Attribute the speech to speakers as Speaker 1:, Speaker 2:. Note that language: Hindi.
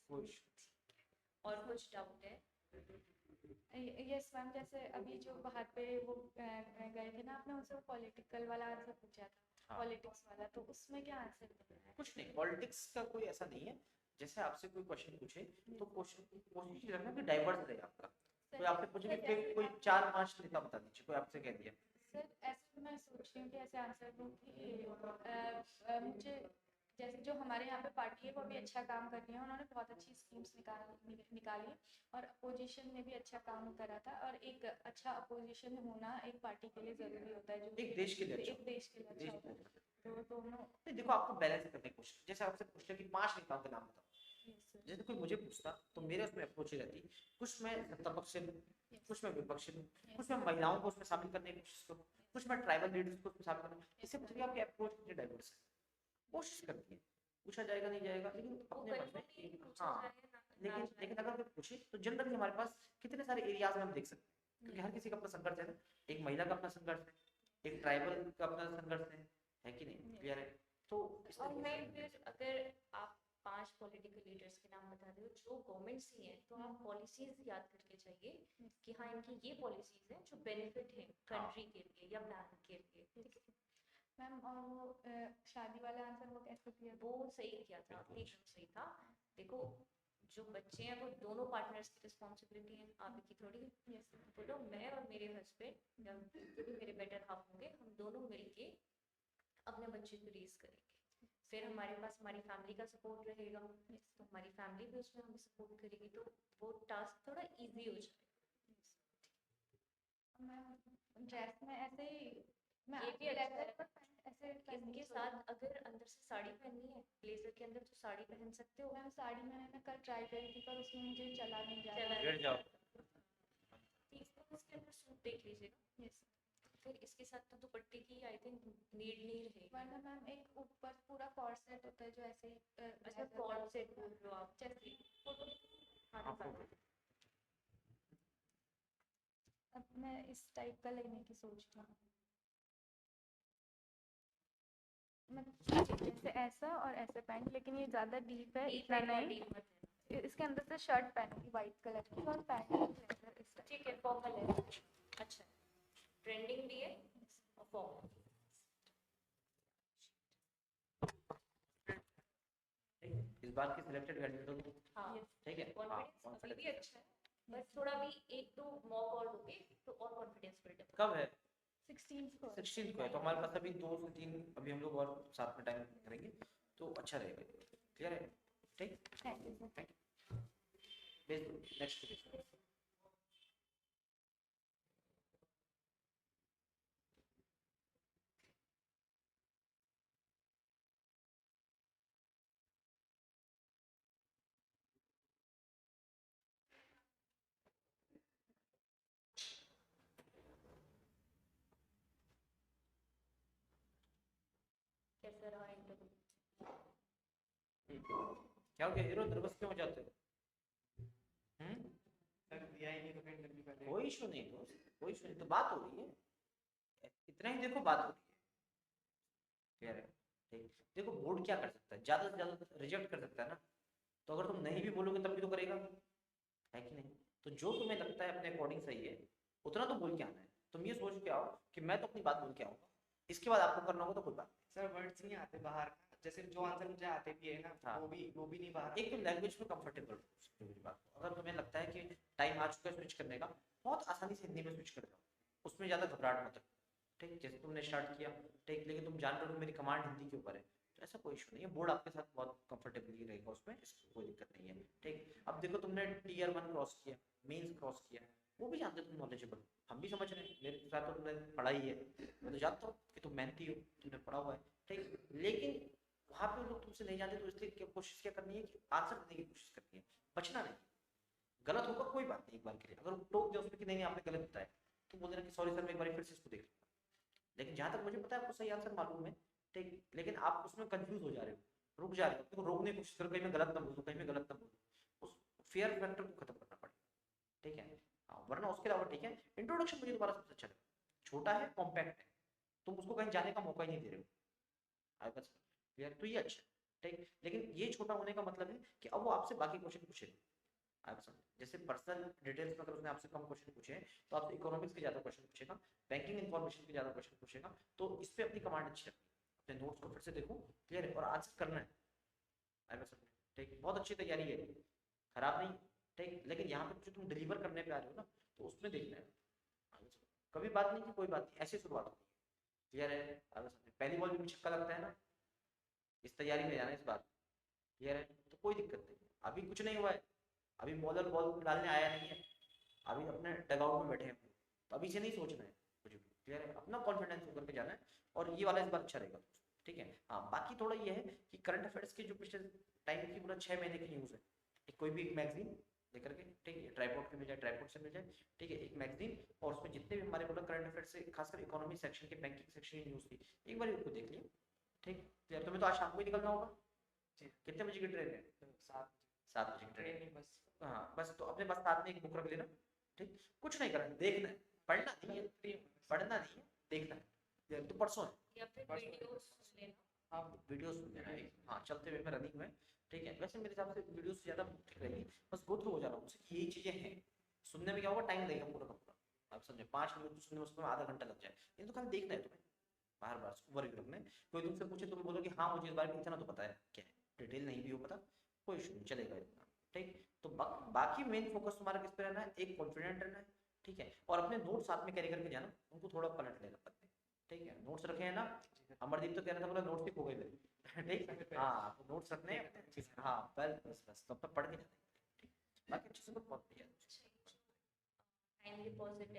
Speaker 1: और कुछ डाउट है?
Speaker 2: यस मैम, जैसे अभी जो बाहर पे वो गए थे ना, आपने उनसे पॉलिटिकल वाला आंसर पूछा था,
Speaker 3: हाँ।
Speaker 2: पॉलिटिक्स वाला, तो उसमें क्या आंसर देना है?
Speaker 3: कुछ नहीं, पॉलिटिक्स का कोई ऐसा नहीं है। जैसे आपसे कोई क्वेश्चन पूछे तो कोशिश रखना कि डाइवर्स रहे आपका। कोई आपसे पूछे कि कोई 4-5 नेता बता दीजिए, कोई आपसे कह दिया।
Speaker 2: सर ऐसे मैं सोच रही हूँ कि ऐसे आंसर दूँ कि मुझे जैसे जो हमारे यहाँ पे पार्टी है वो भी अच्छा काम कर रही है, उन्होंने बहुत अच्छी स्कीम्स निकाली और अपोजिशन ने भी अच्छा काम करा था, और एक अच्छा अपोजिशन होना एक पार्टी के लिए जरूरी होता है, जो
Speaker 3: एक देश के लिए
Speaker 2: एक देश के लिए अच्छा होता है। तो दोनों
Speaker 3: देखो, आपको बैलेंस करने की कोशिश, जैसे आपसे पूछते कि 5 नेताओं के नाम बताओ, जैसे कोई मुझे पूछता तो मेरे उसमें अप्रोच ही रहती, कुछ मैं सत्ता पक्ष से लूं, कुछ मैं विपक्ष से लूं, कुछ मैं महिलाओं को उसमें शामिल करने की कोशिश करूं, कुछ मैं ट्राइबल लीडर्स को उसमें शामिल करूं। इससे पूछिए आपकी अप्रोच कितनी डाइवर्स है। कोशिश करती है, पूछा जाएगा नहीं जाएगा, लेकिन अपने मन में हाँ, लेकिन अगर कोई पूछे तो जनरली हमारे पास कितने सारे एरियाज में हम देख सकते हैं, क्योंकि हर किसी का अपना संघर्ष है ना। एक महिला का अपना संघर्ष है, एक ट्राइबल का अपना संघर्ष है कि नहीं? क्लियर है? तो
Speaker 1: और मैं फिर, अगर आप 5 पॉलिटिकल लीडर्स के नाम बता रहे हो जो गवर्नमेंट से हैं, तो आप पॉलिसीज याद करके चाहिए कि हाँ इनकी ये पॉलिसीज हैं जो बेनिफिट है कंट्री के लिए या प्लान के लिए, ठीक है?
Speaker 2: मैम, और वो शादी वाला आंसर वो कैसे किया?
Speaker 1: वो सही किया था आपने, एकदम सही था। देखो, जो बच्चे हैं वो दोनों पार्टनर्स की रिस्पॉन्सिबिलिटी है, आप की थोड़ी है।
Speaker 2: यस
Speaker 1: बोलो मैं और मेरे हस्बैंड या जो भी मेरे बेटर हाफ होंगे, हम दोनों मिलके अपने बच्चे को रेज करेंगे। फिर हमारे पास हमारी फैमिली का सपोर्ट रहेगा, तो हमारी फैमिली भी उसमें हमें सपोर्ट करेगी, तो वो टास्क थोड़ा इजी हो जाएगा।
Speaker 2: मैम ड्रेस में ऐसे ही मैं
Speaker 1: ये भी अच्छा है।
Speaker 2: ऐसे
Speaker 1: इसके साथ अगर अंदर से साड़ी पहननी है, ब्लेजर के अंदर, तो साड़ी पहन सकते हो।
Speaker 2: मैम साड़ी मैंने कल ट्राई करी थी, पर उसमें मुझे चला नहीं जा
Speaker 1: चला
Speaker 2: रहा।
Speaker 3: गिर जाओ।
Speaker 1: ठीक है, इसके अंदर सूट देख लीजिएगा।
Speaker 2: यस।
Speaker 1: फिर इसके साथ तो दुपट्टे की आई थिंक नीड नहीं रहेगी।
Speaker 2: वरना मैम एक ऊपर पूरा कॉर्ड सेट होता है जो ऐसे ही
Speaker 1: अच्छा, कॉर्ड सेट बोल रहे हो आप?
Speaker 2: जैसे
Speaker 1: फोटो हाँ दिखा दो।
Speaker 2: अब मैं इस टाइप का लेने की सोच रही हूँ, जैसे ऐसा और ऐसे पैंट, लेकिन ये ज्यादा डीप है, इतना नहीं। इसके अंदर से शर्ट पहनूंगी व्हाइट कलर की और पैंट
Speaker 1: ठीक है, फॉर्मल है, अच्छा है, ट्रेंडिंग भी है और फॉर्मल।
Speaker 3: इस बार की सिलेक्टेड कैंडिडेट
Speaker 1: हाँ
Speaker 3: ठीक है,
Speaker 1: कॉन्फिडेंस अभी भी अच्छा है, बस थोड़ा भी एक दो मॉक और दोगे तो और कॉन्फिडेंस बिल्ड अप।
Speaker 3: कब है?
Speaker 2: 16 को
Speaker 3: 16 को है, तो हमारे पास अभी 2 से 3 अभी हम लोग और साथ में टाइम करेंगे, तो अच्छा रहेगा। क्लियर है? ठीक,
Speaker 2: थैंक यू सर।
Speaker 3: नेक्स्ट
Speaker 1: कैसा रहा इंटरव्यू?
Speaker 3: क्या हो गया हीरो, नर्वस क्यों हो जाते हो?
Speaker 4: सर दिया ही नहीं तो फिर जल्दी पहले
Speaker 3: कोई इशू नहीं दोस्त, कोई इशू नहीं, तो बात हो रही है, इतना ही देखो, बात हो रही है। क्लियर है? ठीक, देखो बोर्ड क्या कर सकता है, ज्यादा से ज्यादा रिजेक्ट कर सकता है ना, तो अगर तुम नहीं भी बोलोगे तब भी तो करेगा, है कि नहीं? तो जो तुम्हें लगता है अपने अकॉर्डिंग सही है उतना तो बोल के आना है। तुम ये सोच के आओ कि मैं तो अपनी बात बोल के आऊंगा, इसके बाद आपको करना होगा तो कोई बात
Speaker 4: सर वर्ड्स नहीं आते बाहर का, जैसे जो आंसर मुझे आते भी है ना,
Speaker 3: हाँ।
Speaker 4: वो भी नहीं बाहर
Speaker 3: नहीं। एक तो लैंग्वेज में कंफर्टेबल हो मेरी बात को, अगर तुम्हें लगता है कि टाइम आ चुका है स्विच करने का, बहुत आसानी से हिंदी में स्विच कर जाओ, उसमें ज्यादा घबराहट मत रखो। ठीक, जैसे तुमने स्टार्ट किया, ठीक, लेकिन तुम जान रहे हो मेरी कमांड हिंदी के ऊपर है, तो ऐसा कोई इशू नहीं है, बोर्ड आपके साथ बहुत कंफर्टेबली रहेगा, उसमें कोई दिक्कत नहीं है। ठीक, अब देखो तुमने टीयर 1 क्रॉस किया, मेंस क्रॉस किया, वो भी जानते तुम नॉलेजेबल, हम भी समझ रहे हैं, मेरे साथ तो तुमने पढ़ा ही है, मैं तो जानता हूँ कि तुम मेहनती हो, तुमने पढ़ा हुआ है। ठीक, लेकिन वहाँ पे लोग तुमसे नहीं जानते, तो इसलिए कोशिश क्या करनी है कि आंसर देने की कोशिश करनी है, बचना नहीं। गलत होगा कोई बात नहीं, एक बार के लिए अगर टोक दिया उसमें कि नहीं नहीं आपने गलत बताया, तो बोल देना कि सॉरी सर मैं एक बार फिर से इसको देख लूंगा। लेकिन जहां तक मुझे पता है आपको सही आंसर मालूम है, ठीक, लेकिन आप उसमें कंफ्यूज हो जा रहे हो, रुक जा रहे हो, तो रोकने की कोशिश करो, कहीं मैं गलत ना बोलूं, कहीं मैं गलत ना बोलूं, उस फेयर फैक्टर को खत्म करना पड़ेगा। ठीक है? हाँ, वरना उसके अलावा ठीक है, इंट्रोडक्शन मुझे दोबारा सबसे अच्छा लगा, छोटा है, कॉम्पैक्ट है, तुम उसको कहीं जाने का मौका ही नहीं दे रहे हो, आई बस क्लियर, तो ये अच्छा है। ठीक। लेकिन ये छोटा होने का मतलब है कि अब वो आपसे बाकी क्वेश्चन पूछेगा। आप समझ, जैसे पर्सनल डिटेल्स में अगर उसने आपसे कम क्वेश्चन पूछे हैं तो आपसे इकोनॉमिक्स के ज़्यादा क्वेश्चन पूछेगा, बैंकिंग इन्फॉर्मेशन के ज़्यादा क्वेश्चन पूछेगा। तो इस पे अपनी कमांड अच्छी रखनी है, अपने नोट्स को फिर से देखो, क्लियर है, और आंसर करना है। आप समझ, ठीक, बहुत अच्छी तैयारी है, खराब नहीं, ठीक। लेकिन यहाँ पे जो तुम डिलीवर करने पे आ रहे हो ना, तो उसमें देखना है। आप समझ, कभी बात नहीं कि कोई बात नहीं, ऐसी शुरुआत होती है, क्लियर है। आप समझ, पहली बॉल भी छक्का लगता है ना, इस तैयारी में जाना, इस बार क्लियर है, तो कोई दिक्कत नहीं। अभी कुछ नहीं हुआ है, अभी बॉलर बॉल डालने आया नहीं है, अभी अपने डगआउट में बैठे हैं, तो अभी से नहीं सोचना है कुछ भी, क्लियर है। अपना कॉन्फिडेंस होकर के जाना है, और ये वाला इस बार अच्छा रहेगा, ठीक है। हाँ, बाकी थोड़ा ये है कि करंट अफेयर्स के जो पिछले टाइम की पूरा 6 महीने की न्यूज़ है, एक कोई भी एक मैगजीन लेकर के, ठीक है, ट्राइपॉड पे मिल जाए, ट्राइपॉड से मिल जाए, ठीक है, एक मैगजीन, और उसमें जितने भी हमारे मतलब करंट अफेयर्स से खासकर इकोनॉमी सेक्शन के, बैंकिंग सेक्शन की न्यूज़ थी, एक बार उसको देख लिया, ठीक। क्लियर। तुम्हें तो आज शाम को ही निकलना होगा, कितने बजे की ट्रेन है? 7 बजे की ट्रेन है, बस। हाँ बस, तो अपने पास साथ में एक बुक रख लेना, ठीक। कुछ नहीं करना, देखना है, पढ़ना नहीं है, पढ़ना नहीं है, देखना है। ये तो परसों है,
Speaker 1: या फिर वीडियोस सुन लेना।
Speaker 3: आप वीडियो सुन लेना है, हाँ, चलते हुए में, रनिंग में, ठीक है। वैसे मेरे हिसाब से वीडियो से ज़्यादा ठीक रहेगी, बस गो थ्रू हो जाना उनसे कि यही चीज़ें हैं। सुनने में क्या होगा, टाइम लगेगा पूरा का पूरा, आप समझे, 5 मिनट तो सुनने में, उसमें आधा घंटा लग जाए, ये तो खाली देखना है तुम्हें, बार बार ओवरव्यू रखना है। कोई तुमसे पूछे तो बोलो कि हाँ मुझे इस बारे में इतना तो पता है, क्या है, डिटेल नहीं भी हो पता, कोई इशू नहीं, चलेगा इतना, ठीक। तो बाकी मेन फोकस तुम्हारा किस पे रहना है, एक कॉन्फिडेंट रहना है, ठीक है, और अपने नोट साथ में कैरी करके जाना, उनको थोड़ा पलट लेना पत्ते, ठीक है। नोट्स रखे हैं ना, अमरदीप तो कह रहा था बोला नोट्स ही खो गए मेरे, ठीक। हाँ, तो नोट्स रखने हैं, हाँ, बस बस, तो अपना पढ़ के जाना है, ठीक। बाकी अच्छे से बहुत बढ़िया।
Speaker 1: Timely positive